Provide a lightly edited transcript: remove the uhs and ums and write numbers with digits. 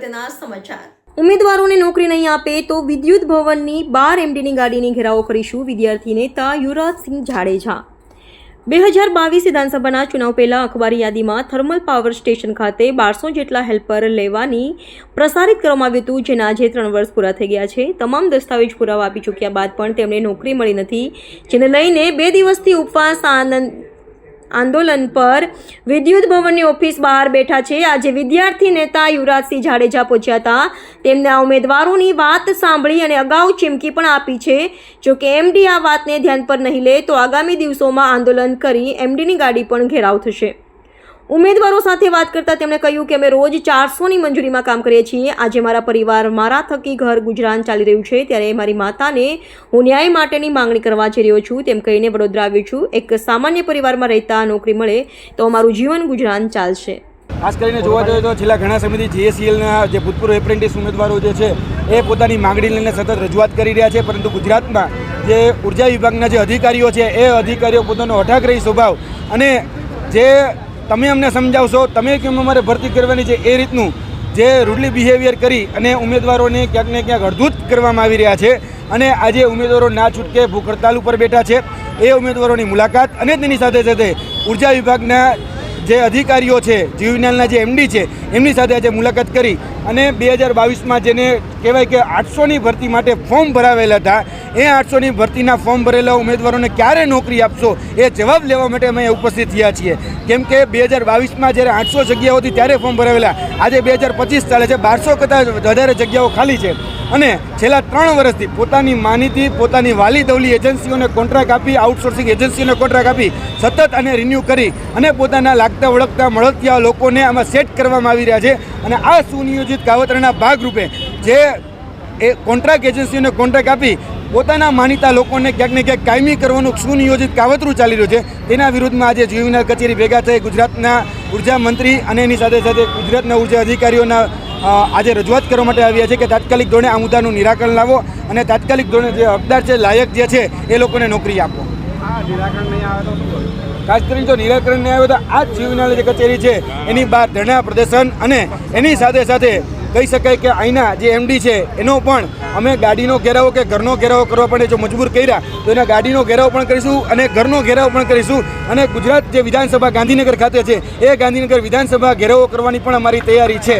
અગત્યના સમાચાર। ઉમેદવારોને નોકરી નહીં આપે તો વિદ્યુત ભવનની 12 MDની ગાડીની ઘેરાવો કરીશું, વિદ્યાર્થી નેતા યુવરાજસિંહ જાડેજા। 2022 વિધાનસભાના ચુનાવ પહેલા અખબારી યાદીમાં થર્મલ પાવર સ્ટેશન ખાતે 1200 જેટલા હેલ્પર લેવાની પ્રસારિત કરવામાં આવ્યું હતું, જેના આજે 3 વર્ષ પૂરા થઈ ગયા છે। તમામ દસ્તાવેજ પુરાવા આપી ચૂક્યા બાદ પણ તેમને નોકરી મળી નથી, જેને લઈને 2 દિવસથી ઉપવાસ આંદોલન પર વિદ્યુત ભવનની ઓફિસ બહાર બેઠા છે। આજે વિદ્યાર્થી નેતા યુવરાજસિંહ જાડેજા પહોંચ્યા હતા। તેમના ઉમેદવારોની વાત સાંભળી અને અગાઉ ચીમકી પણ આપી છે। જો કે એમડી આ વાતને ધ્યાન પર નહીં લે તો આગામી દિવસોમાં આંદોલન કરી એમડીની ગાડી પણ ઘેરાવ થશે। ઉમેદવારો સાથે વાત કરતા તેમણે કહ્યું કે અમે રોજ 400ની મંજૂરીમાં કામ કરીએ છીએ। આજે મારા પરિવાર મારા થકી ઘર ગુજરાન ચાલી રહ્યું છે, ત્યારે મારી માતાને હું ન્યાય માટેની માંગણી કરવા જઈ રહ્યો છું, તેમ કહીને વડોદરા આવ્યો છું। એક સામાન્ય પરિવારમાં રહેતા નોકરી મળે તો મારું જીવન ગુજરાન ચાલશે। ખાસ કરીને જોવા જઈએ તો છેલ્લા ઘણા સમયથી જીએસસીએલના જે ભૂતપૂર્વ એપ્રેન્ટિસ ઉમેદવારો જે છે એ પોતાની માંગણી લઈને સતત રજૂઆત કરી રહ્યા છે, પરંતુ ગુજરાતમાં જે ઉર્જા વિભાગના જે અધિકારીઓ છે એ અધિકારીઓ પોતાનો અઠાગ્રહી સ્વભાવ અને જે તમે અમને સમજાવશો, તમે કેમ અમારે ભરતી કરવાની છે એ રીતનું જે રૂડલી બિહેવિયર કરી અને ઉમેદવારોને ક્યાંક ને ક્યાંક અડધૂત કરવામાં આવી રહ્યા છે। અને આજે ઉમેદવારો ના છૂટકે ભૂખ હડતાલ ઉપર બેઠા છે। એ ઉમેદવારોની મુલાકાત અને તેની સાથે સાથે ઉર્જા વિભાગના જે અધિકારીઓ છે, જીવવિજ્ઞાનના જે એમડી છે એમની સાથે આજે મુલાકાત કરી અને 2022માં જેને કહેવાય કે 800ની ભરતી માટે ફોર્મ ભરાવેલા હતા, એ 800ની ભરતીના ફોર્મ ભરેલા ઉમેદવારોને ક્યારે નોકરી આપશો એ જવાબ લેવા માટે અમે ઉપસ્થિત થયા છીએ। કેમ કે 2022માં જ્યારે 800 જગ્યાઓ હતી ત્યારે ફોર્મ ભરાવેલા, આજે 2025 ચાલે છે, 1200 કરતાં વધારે જગ્યાઓ ખાલી છે। અને છેલ્લા 3 વર્ષથી પોતાની માનીતી પોતાની વાલી દવલી એજન્સીઓને કોન્ટ્રાક્ટ આપી, આઉટસોર્સિંગ એજન્સીઓને કોન્ટ્રાક્ટ આપી સતત અને રિન્યૂ કરી અને પોતાના લાગતા વળગતા મળતિયા લોકોને આમાં સેટ કરવામાં આવી રહ્યા છે। અને આ સુનિયોજિત કાવતરાના ભાગરૂપે જે કોન્ટ્રાક્ટ એજન્સીઓને કોન્ટ્રાક્ટ આપી પોતાના માનીતા લોકોને ક્યાંક ને ક્યાંક કાયમી કરવાનું સુનિયોજિત કાવતરું ચાલી રહ્યું છે, તેના વિરુદ્ધમાં આજે જીવવિજ્ઞાન કચેરી ભેગા થઈ ગુજરાતના ઉર્જા મંત્રી અને એની સાથે સાથે ગુજરાતના ઉર્જા અધિકારીઓના આજે રજૂઆત કરવા માટે આવ્યા છે કે તાત્કાલિક ધોરણે આ મુદ્દાનું નિરાકરણ લાવો અને તાત્કાલિક ધોરણે જે હકદાર છે, લાયક જે છે એ લોકોને નોકરી આપો। નિરાકરણ નહીં આવે તો ખાસ કરીને જો નિરાકરણ નહીં આવે તો આ જ જીવવિજ્ઞાન જે કચેરી છે એની બહાર ધરણા પ્રદર્શન અને એની સાથે સાથે કહી શકાય કે અહીંના જે એમડી છે એનો પણ અમે ગાડીનો ઘેરાવો કે ઘરનો ઘેરાવો કરવા પડે જો મજબૂર કર્યા તો એના ગાડીનો ઘેરાવો પણ કરીશું અને ઘરનો ઘેરાવો પણ કરીશું। અને ગુજરાત જે વિધાનસભા ગાંધીનગર ખાતે છે એ ગાંધીનગર વિધાનસભા ઘેરાવો કરવાની પણ અમારી તૈયારી છે।